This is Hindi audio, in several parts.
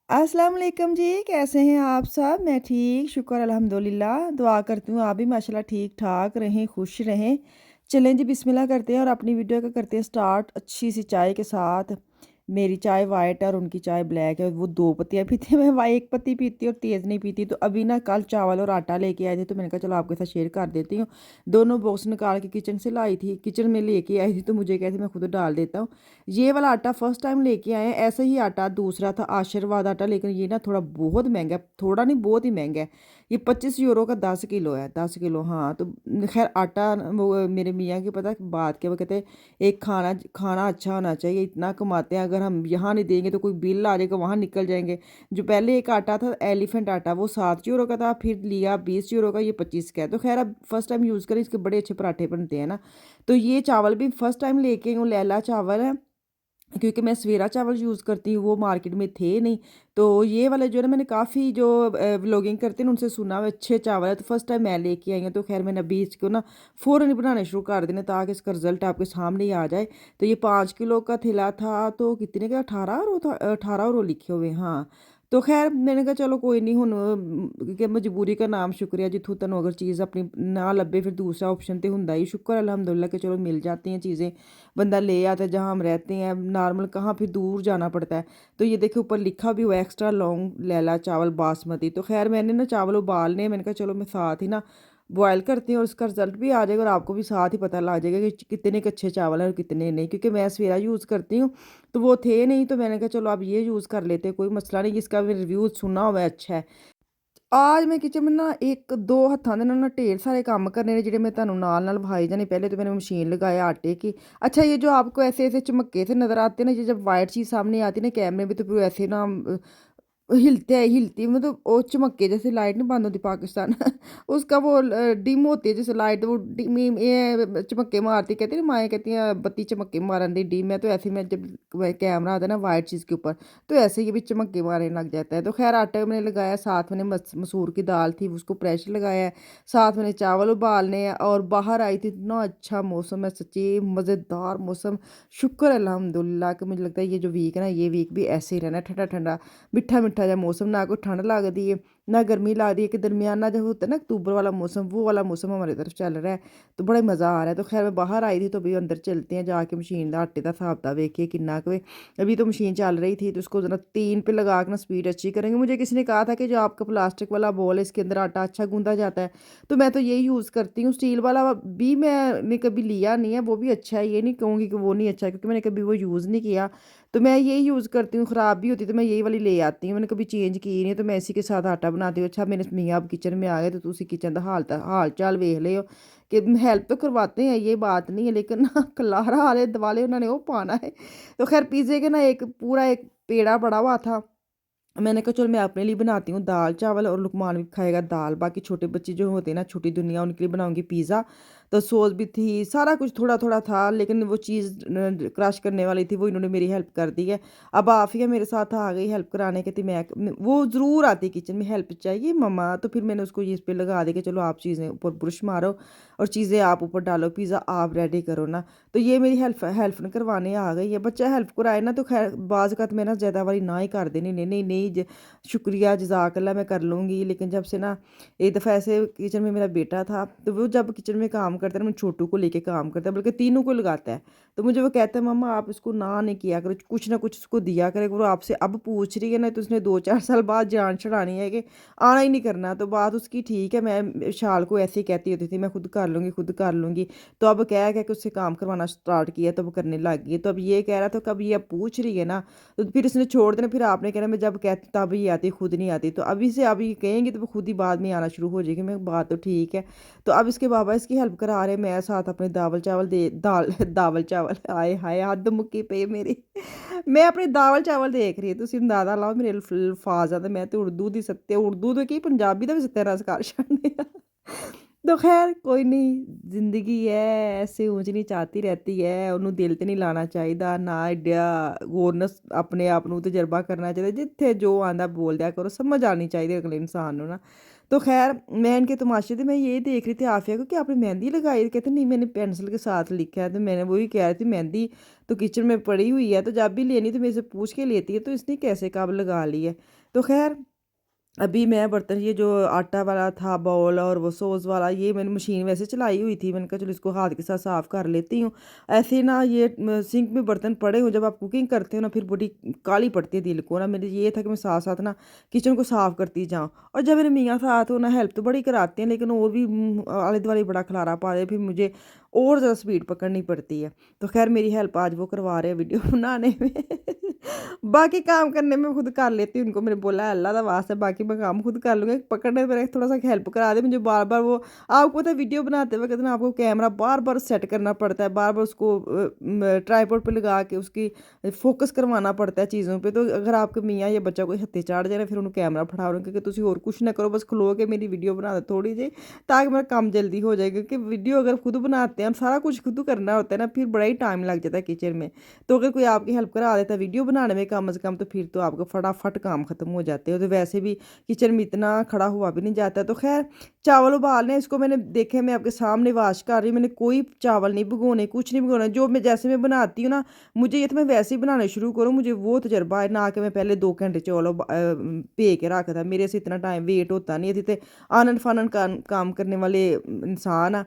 अस्सलाम वालेकुम जी, कैसे हैं आप सब? मैं ठीक, शुक्र अल्हम्दुलिल्लाह। दुआ करती हूँ आप भी माशाल्लाह ठीक-ठाक रहें, खुश रहें। चलें जी बिस्मिल्लाह करते हैं और अपनी वीडियो को करते हैं स्टार्ट अच्छी सी चाय के साथ। मेरी चाय वाइट है और उनकी चाय ब्लैक है। वो 2 पत्तियाँ पीते हैं, मैं वाई 1 पत्ती पीती हूँ और तेज़ नहीं पीती। तो अभी ना कल चावल और आटा लेके आए थे, तो मैंने कहा चलो आपके साथ शेयर कर देती हूँ। दोनों बॉक्स निकाल के किचन से लाई थी, किचन में लेके आई थी, तो मुझे कहती मैं खुद डाल देता हूँ। ये वाला आटा फर्स्ट टाइम लेके आए हैं। ऐसा ही आटा दूसरा था आशीर्वाद आटा, लेकिन ये ना थोड़ा बहुत महंगा है, थोड़ा नहीं बहुत ही महंगा है। ये 25 यूरो का 10 किलो है, 10 किलो। हाँ तो खैर आटा वो मेरे मियाँ की पता बात क्या, वो कहते हैं एक खाना खाना अच्छा होना चाहिए, इतना कमाते हैं, अगर हम यहाँ नहीं देंगे तो कोई बिल आ जाएगा, वहाँ निकल जाएंगे। जो पहले एक आटा था एलिफेंट आटा, वो 7 यूरो का था, फिर लिया 20 यूरो का, ये 25 का है। तो खैर अब फर्स्ट टाइम यूज़ करें, इसके बड़े अच्छे पराठे बनते हैं ना। तो ये चावल भी फर्स्ट टाइम लेके आई हूँ, लैला चावल है, क्योंकि मैं सवेरा चावल यूज़ करती हूँ, वो मार्केट में थे नहीं। तो ये वाले जो है ना, मैंने काफ़ी जो व्लॉगिंग करते हैं ना, उनसे सुना हुआ अच्छे चावल है, तो फर्स्ट टाइम मैं लेके आई हूँ। तो खैर मैंने अभी इसको ना फ़ौरन ही बनाने शुरू कर देने, ताकि इसका रिज़ल्ट आपके सामने ही आ जाए। तो ये 5 किलो का थैला था, तो कितने का 18 यूरो था, 18 यूरो लिखे हुए, हाँ। तो खैर मैंने कहा चलो कोई नहीं, हुन कि मजबूरी का नाम शुक्रिया, जिथों तक अगर चीज़ अपनी ना लभे फिर दूसरा ऑप्शन तो हुंदा ही। शुक्र अल्हम्दुलिल्लाह कि चलो मिल जाती हैं चीज़ें, बंदा ले आता है जहाँ हम रहते हैं, नॉर्मल कहाँ फिर दूर जाना पड़ता है। तो ये देखिए ऊपर लिखा भी हुआ है एक्स्ट्रा लॉन्ग लैला चावल बासमती। तो खैर मैंने ना चावल उबालने, मैंने कहा चलो मैं साथ ही ना बॉयल करती हूँ और उसका रिजल्ट भी आ जाएगा और आपको भी साथ ही पता लग जाएगा कि कितने के अच्छे चावल हैं और कितने नहीं। क्योंकि मैं सवेरा यूज़ करती हूँ, तो वो थे नहीं, तो मैंने कहा चलो अब ये यूज़ कर लेते हैं, कोई मसला नहीं, इसका भी रिव्यू सुना हुआ है अच्छा है। आज मैं किचन में ना एक दो हत्थां दे ना ढेर सारे काम करने ने, जिहड़े मैं तुहानू नाल-नाल विखाई जाने। पहले तो मैंने मशीन लगाया आटे की। अच्छा, ये जो आपको ऐसे-ऐसे चमक्के से नज़र आते हैं ना, ये जब व्हाइट चीज़ सामने आती है ना कैमरे में, तो फिर वो ऐसे ना हिलती मतलब वो चमक्के जैसे लाइट नहीं बंद होती पाकिस्तान उसका वो डिम होती है जैसे लाइट, वो डिम ये चमक्के मारती, कहती है ना माएँ कहती हैं बत्ती चमक्के मारन दी डिम है। तो ऐसे में जब कैमरा आता है ना वाइट चीज़ के ऊपर, तो ऐसे ये भी चमक्के मारने लग जाता है। तो खैर आटा मैंने लगाया, साथ मैंने मसूर की दाल थी उसको प्रेशर लगाया है, साथ मैंने चावल उबालने हैं, और बाहर आई थी, इतना अच्छा मौसम है, सच्ची मज़ेदार मौसम। शुक्र है अल्हम्दुलिल्लाह कि मुझे लगता है ये जो वीक है ना, ये वीक भी ऐसे ही रहना, ठंडा ठंडा मिट्ठा मिट्ठा जिहा मौसम, ना कोई ठंड लगदी है ना गर्मी लगदी है, कि दरमियाना जो होता है ना अक्तूबर वाला मौसम, वो वाला मौसम हमारी तरफ चल रहा है। तो बड़ा ही मज़ा आ रहा है। तो खैर मैं बाहर आई थी, तो अभी अंदर चलते हैं, जाके मशीन का आटे का हिसाब किताब देखिए कितना कुवे। अभी तो मशीन चल रही थी, तो उसको ज़रा 3 पे लगा के ना स्पीड अच्छी करेंगे। मुझे किसी ने कहा था कि जो आपका प्लास्टिक वाला बॉल है, इसके अंदर आटा अच्छा गूँधा जाता है, तो मैं तो यही यूज़ करती हूँ। स्टील वाला भी मैंने कभी लिया नहीं है, वो भी अच्छा है, ये नहीं कहूँगी कि वो नहीं अच्छा है, क्योंकि मैंने कभी वो यूज़ नहीं किया। तो मैं यही यूज़ करती हूँ, ख़राब भी होती तो मैं यही वाली ले आती हूँ, मैंने कभी चेंज की नहीं है, तो मैं इसी के साथ आटा बनाती हूँ। अच्छा, मेरे मियाँ अब किचन में आ गए, तो तुसी किचन का हाल चाल वेख लियो, कि हेल्प तो करवाते हैं, ये बात नहीं है, लेकिन ना खलारा आले दुआले उन्होंने वो पाना है। तो खैर पिज़्ज़े के ना एक पूरा एक पेड़ा पड़ा हुआ था, मैंने कहा चलो मैं अपने लिए बनाती हूँ दाल चावल, और लुकमान भी खाएगा दाल, बाकी छोटे बच्चे जो होते हैं ना, छोटी दुनिया, उनके लिए बनाऊंगी पिज़्ज़ा। तो सॉस भी थी, सारा कुछ थोड़ा थोड़ा था, लेकिन वो चीज़ क्रश करने वाली थी, वो इन्होंने मेरी हेल्प कर दी है। अब आफिया मेरे साथ आ गई हेल्प कराने के, थी वो ज़रूर आती किचन में, हेल्प चाहिए मम्मा, तो फिर मैंने उसको इस पे लगा दी कि चलो आप चीज़ें ऊपर ब्रश मारो और चीज़ें आप ऊपर डालो, पिज़्ज़ा आप रेडी करो ना। तो ये मेरी हेल्प हेल्प करवाने आ गई है। बच्चा हेल्प कराए ना, तो खैर बाज़ मैं ना ज़्यादा वारी ना ही कर देनी, नहीं नहीं नहीं शुक्रिया जज़ाकल्ला मैं कर लूँगी। लेकिन जब से ना एक दफ़ा ऐसे किचन में मेरा बेटा था, तो वो जब किचन में काम करता है ना, मैं छोटू को लेके काम करता है, बल्कि तीनों को लगाता है। तो मुझे वो कहता है मम्मा आप इसको ना नहीं किया करो, कुछ ना कुछ उसको दिया करे। वो आपसे अब पूछ रही है ना, तो उसने 2-4 साल बाद जान छुड़ानी है कि आना ही नहीं करना। तो बात उसकी ठीक है, मैं शाल को ऐसे ही कहती होती थी मैं खुद कर लूँगी, खुद कर लूँगी। तो अब कह के उससे काम करवाना स्टार्ट किया, तो वो करने लग गई। तो अब ये कह रहा था कब ये अब पूछ रही है ना, तो फिर इसने छोड़ देना, फिर आपने कहना मैं जब कहती तब ही आती, खुद नहीं आती। तो अभी से अभी कहेंगे तो वो खुद ही बाद में आना शुरू हो जाएगी। मैं बात तो ठीक है। तो अब इसके बाबा इसकी हेल्प करा रहे, मैं साथ अपने दावल चावल दे दाल दावल चावल आए हाय हद मुक्की पे मेरी मैं अपने दावल चावल देख रही तुम अंदाजा लाओ मेरे अल्फाज आ, मैं तो उर्दू दी सत्य उर्दू तो की पंजाबी का भी सत्यानाश कर छड़ने तो खैर कोई नहीं, जिंदगी है ऐसे ऊंच नीच आती रहती है, ਉਹਨੂੰ ਦਿਲ ਤੇ ਨਹੀਂ ਲਾਣਾ ਚਾਹੀਦਾ ਨਾ ਐਡਾ ਗੌਰਨੈਸ ਆਪਣੇ ਆਪ ਨੂੰ ਤਜਰਬਾ ਕਰਨਾ ਚਾਹੀਦਾ, ਜਿੱਥੇ ਜੋ ਆਂਦਾ ਬੋਲ ਦਿਆ ਕਰੋ, ਸਮਝ ਆਣੀ ਚਾਹੀਦੀ ਅਗਲੇ ਇਨਸਾਨ ਨੂੰ ਨਾ। तो ख़ैर मैं इनके तमाशे थे, मैं ये देख रही थी आफ़िया को कि आपने मेहंदी लगाई? कहते नहीं मैंने पेंसिल के साथ लिखा है। तो मैंने वही कह रही थी मेहंदी तो किचन में पड़ी हुई है, तो जब भी लेनी तो मेरे से पूछ के लेती है, तो इसने कैसे कब लगा ली है। तो ख़ैर अभी मैं बर्तन ये जो आटा वाला था बाउल और वो सॉस वाला, ये मैंने मशीन वैसे चलाई हुई थी, मैंने कहा चलो इसको हाथ के साथ साफ़ कर लेती हूँ। ऐसे ना ये सिंक में बर्तन पड़े हों, जब आप कुकिंग करते हो ना फिर बड़ी काली पड़ती है दिल को ना। मेरे ये था कि मैं साथ साथ ना किचन को साफ़ करती जाऊँ। और जब मेरे मियाँ साथ हो ना, हेल्प तो बड़ी कराते हैं लेकिन और भी आले दुआले बड़ा खलारा पा रहे, फिर मुझे और ज़्यादा स्पीड पकड़नी पड़ती है। तो खैर मेरी हेल्प आज वो करवा रहे हैं वीडियो बनाने में। बाकी काम करने में खुद कर लेती हूँ, उनको मैंने बोला है अल्लाह दा वास्ता है बाकी मैं काम खुद कर लूँगी, पकड़ने में थोड़ा सा हेल्प करा दे मुझे बार बार। वो आपको पता है वीडियो बनाते वक्त ना आपको कैमरा बार बार सेट करना पड़ता है, बार बार उसको ट्राईपॉड पे लगा के उसकी फोकस करवाना पड़ता है चीज़ों पे। तो अगर आपके मियाँ या बच्चा कोई हत्थे चाढ़ जाए ना, फिर उन्होंने कैमरा फड़ा रहे कि तुम और कुछ ना करो, बस खलो के मेरी वीडियो बना दो थोड़ी जी, ताकि मेरा काम जल्दी हो जाए। क्योंकि वीडियो अगर खुद बनाते हैं, सारा कुछ खुद करना होता है ना, फिर बड़ा ही टाइम लग जाता है किचन में। तो अगर कोई आपकी हेल्प करा देता है वीडियो बनाने में कम से कम, तो फिर तो आपका फटाफट काम ख़त्म हो जाते हो। तो वैसे भी किचन में इतना खड़ा हुआ भी नहीं जाता। तो खैर चावल उबालने, इसको मैंने देखे मैं आपके सामने वाश कर रही हूँ, मैंने कोई चावल नहीं भिगोने, कुछ नहीं भिगोना। जो मैं जैसे मैं बनाती हूँ ना, मुझे ये तो मैं वैसे ही बनाने शुरू करूँ, मुझे वो तजर्बा है ना कि मैं पहले 2 घंटे चौल भे के रखता। मेरे से इतना टाइम वेट होता नहीं थी। आनन फानन काम करने वाले इंसान आ।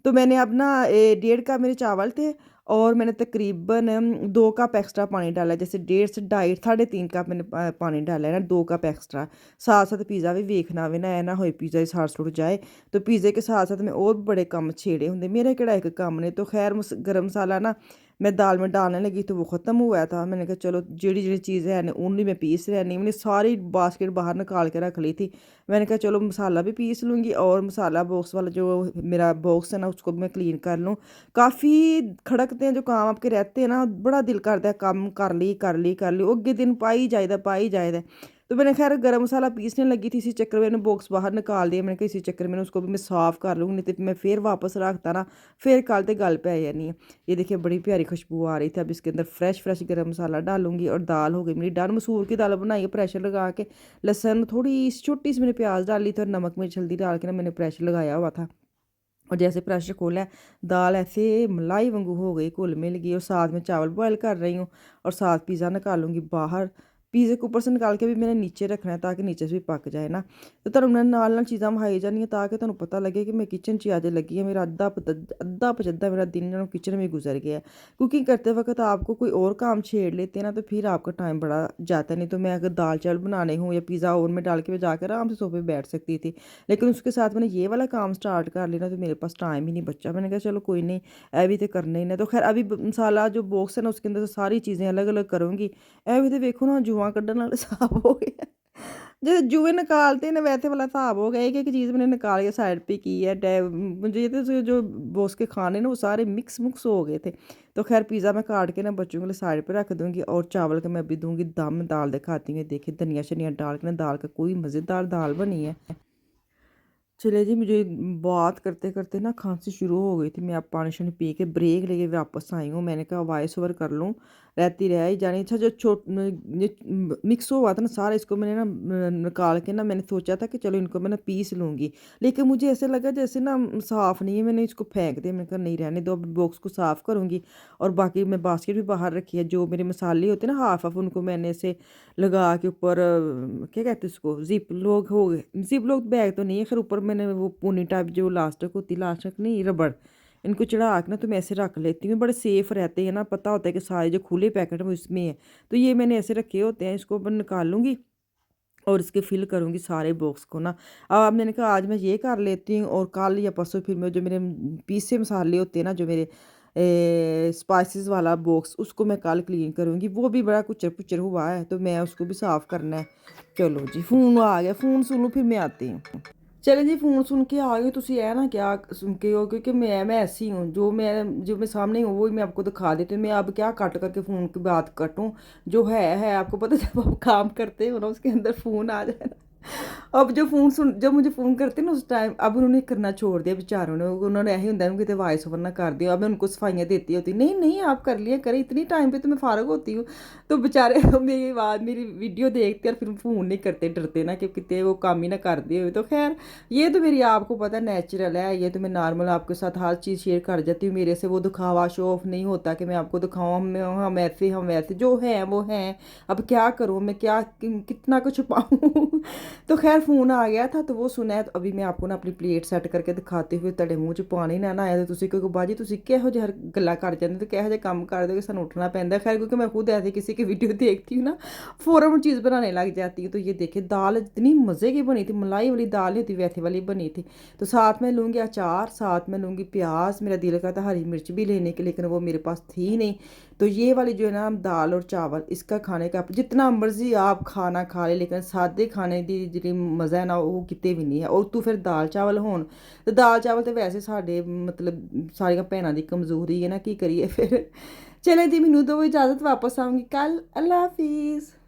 तो मैंने अब ना 1.5 कप मेरे चावल थे और मैंने तकरीबन 2 कप एक्स्ट्रा पानी डाला है। जैसे 1.5 से 2.5 3.5 कप मैंने पानी डाला है ना, 2 कप एक्स्ट्रा। साथ साथ पिज़्ज़ा भी वेखना वे ना, ऐ ना होए पिज़्ज़ा ही साड़ सुड़ जाए। तो पिज़्ज़े के साथ साथ मैं और भी बड़े कम छेड़े होंगे, मेरा केड़ा एक कम ने। तो खैर गर्म मसाला ना मैं दाल में डालने लगी तो वो ख़त्म हुआ था। मैंने कहा चलो जेड़ी जेड़ी चीज़ है उन्हीं में पीस रही, मैंने सारी बास्केट बाहर निकाल के रख ली थी। मैंने कहा चलो मसाला भी पीस लूँगी और मसाला बॉक्स वाला जो मेरा बॉक्स है ना उसको भी मैं क्लीन कर लूँ। काफ़ी खड़कते हैं जो काम आपके रहते हैं ना, बड़ा दिल करता है काम कर ली वो अगे दिन पाई जायदा। तो मैंने खैर गरम मसाला पीसने लगी थी, इसी चक्कर में मैंने बॉक्स बाहर निकाल दिया। मैंने कहा इसी चक्कर में उसको भी मैं साफ़ कर लूँगी, नहीं तो मैं फिर वापस रखता ना, फिर कल तो गल पै जानी है। ये देखिए बड़ी प्यारी खुशबू आ रही थी। अब इसके अंदर फ्रेश गरम मसाला डालूंगी और दाल हो गई मेरी डन। मसूर की दाल बनाई है प्रेशर लगा के, लहसुन थोड़ी छोटी सी मैंने प्याज डाली थी और नमक मिर्च हल्दी डाल के ना मैंने प्रेशर लगाया हुआ था। और जैसे प्रेशर खोला है, दाल ऐसे मलाई वांगू हो गई, घुल मिल गई। और साथ में चावल बॉयल कर रही हूँ और साथ पिज़्ज़ा निकालूंगी बाहर। पिज़्ज़े को ऊपर से निकाल के भी मैंने नीचे रखना है ताकि नीचे से भी पक जाए ना। तो तुहानू मैं नाल चीज़ां विखाई जानियां ताकि तुहानू पता लगे कि मैं किचन च अज लगी है। मेरा अद्धा पचद्धा मेरा दिन ना किचन में गुजर गया है। कुकिंग करते वक्त आपको कोई और काम छेड़ लेते हैं ना, तो फिर आपका टाइम बड़ा जाता है। नहीं तो मैं अगर दाल चावल बनाने हों या पिज़्ज़ा ओवन में डाल के मैं जाकर आराम से सोफे पर बैठ सकती थी, लेकिन उसके साथ मैंने ये वाला काम स्टार्ट कर लिया ना, तो मेरे पास टाइम ही नहीं बचा। मैंने कहा चलो कोई नहीं, ए भी तो करना ही ना। तो खैर अभी मसाला जो बॉक्स है ना उसके अंदर से सारी चीज़ें अलग अलग करूँगी। ए भी तो देखो ना जुआ कड्ढन वाले हिसाब हो गया। जैसे जुए निकालते हैं ना वैसे वाला हिसाब हो गया। एक एक चीज़ मैंने निकाल के साइड पे की है। मुझे ये तो जो बॉक्स के खाने ना वो सारे मिक्स मुक्स हो गए थे। तो खैर पिज़्ज़ा मैं काट के ना बच्चों के लिए साइड पे रख दूँगी और चावल का मैं अभी दूँगी दम। दाल दिखाती हूँ, देखिए धनिया शनिया डाल के ना दाल का कोई मज़ेदार दाल बनी है। चलिए जी, मुझे बात करते करते ना खांसी शुरू हो गई थी। मैं अब पानी शानी पी के ब्रेक लेके वापस आई हूँ। मैंने कहा वॉइस ओवर कर लूँ, रहती रह ही जानी। अच्छा जो मिक्स हुआ था ना सारा, इसको मैंने ना निकाल के ना मैंने सोचा था कि चलो इनको मैं ना पीस लूँगी, लेकिन मुझे ऐसे लगा जैसे ना साफ़ नहीं है। मैंने इसको फेंक दिया, मैंने कहा नहीं रहने दो, अब बॉक्स को साफ़ करूँगी। और बाकी मैं बास्केट भी बाहर रखी है। जो मेरे मसाले होते हैं ना हाफ हाफ, उनको मैंने ऐसे लगा के ऊपर क्या कहते हैं उसको, जिप लॉक हो गए। जिप लॉक बैग तो नहीं है खैर, ऊपर मैंने वो पूनी टाइप जो लास्टिक होती, लास्टिक नहीं रबड़, इनको चढ़ा के ना तो मैं ऐसे रख लेती हूँ। बड़े सेफ़ रहते हैं ना, पता होता है कि सारे जो खुले पैकेट हैं वो इसमें है। तो ये मैंने ऐसे रखे होते हैं, इसको मैं निकालूंगी और इसके फिल करूँगी सारे बॉक्स को ना। अब मैंने कहा आज मैं ये कर लेती हूँ और कल या परसों फिर मैं जो मेरे पीसे मसाले होते हैं ना, जो मेरे स्पाइसेस वाला बॉक्स, उसको मैं कल क्लीन करूँगी। वो भी बड़ा कुचर पुचर हुआ है तो मैं उसको भी साफ़ करना है। चलो जी फ़ोन आ गया, फ़ोन सुन लो फिर मैं आती हूँ। चले जी फ़ोन सुन के आ गए, तुसी है ना क्या सुन के हो, क्योंकि मैं ऐसी हूँ, जो मैं सामने हूँ वो ही मैं आपको दिखा देती हूँ। मैं अब क्या कट करके फ़ोन की बात कटूँ, जो है आपको पता जब आप काम करते हो ना उसके अंदर फ़ोन आ जाए ना, अब जो फ़ोन सुन जब मुझे फ़ोन करते हैं ना उस टाइम, अब उन्होंने करना छोड़ दिया बेचारों ने। उन्होंने यही होता है कि वॉइस ओवर ना कर दियो। अब मैं उनको सफाइयाँ देती होती, नहीं नहीं आप कर लिया करें, इतनी टाइम पे तो मैं फ़ारग होती हूँ। तो बेचारे मेरी बात मेरी वीडियो देखते और फिर फ़ोन नहीं करते, डरते ना कि कितने वो काम ही ना कर दिए हुए। तो खैर ये तो मेरी आपको पता नेचुरल है, ये तो मैं नॉर्मल आपके साथ हर चीज़ शेयर कर जाती हूँ। मेरे से वो दिखावा शो ऑफ नहीं होता कि मैं आपको दिखाऊँ हम वैसे जो हैं वो हैं। अब क्या करूँ मैं, क्या कितना कुछ छुपाऊँ। तो खैर फ़ोन आ गया था तो वो सुना है। तो अभी मैं आपको ना अपनी प्लेट सैੱਟ करके ਦਿਖਾते हुए ਤੁਹਾਡੇ ਮੂੰਹ 'ਚ ਪਾਣੀ ਨਾ ਆਇਆ ਤੇ ਤੁਸੀਂ ਕਿਉਂਕਿ ਬਾਜੀ ਤੁਸੀਂ ਕਿਹੋ ਜਿਹੇ ਗੱਲਾਂ ਕਰ ਜਾਂਦੇ ਤੇ ਕਿਹੋ ਜਿਹੇ ਕੰਮ ਕਰਦੇ हो कि ਸਾਨੂੰ उठना पैंदा है। खैर क्योंकि मैं खुद ऐसे किसी की वीडियो देखती हूँ ना फ़ौरन वो चीज़ बनाने लग जाती हूँ। तो ये देखिए दाल इतनी मज़े की बनी थी, मलाई वाली दाल नहीं होती वैसे वाली बनी थी। तो साथ में लूँगी अचार, साथ में लूँगी प्याज। मेरा दिल करता हरी मिर्च भी लेने के, लेकिन वो मेरे पास थी नहीं। तो ये वाली जो है ना दाल और चावल, इसका खाने का जितना मर्जी आप खाना खा ले, लेकिन सादे खाने की जी मज़ा है ना वो किते भी नहीं है। और तू फिर दाल चावल होन तो दाल चावल तो वैसे साढ़े मतलब सारिया भैनों की कमज़ोरी है ना, की करिए फिर। चले जी, मैनू दो इजाज़त, वापस आऊँगी कल। अल्लाह हाफिज़।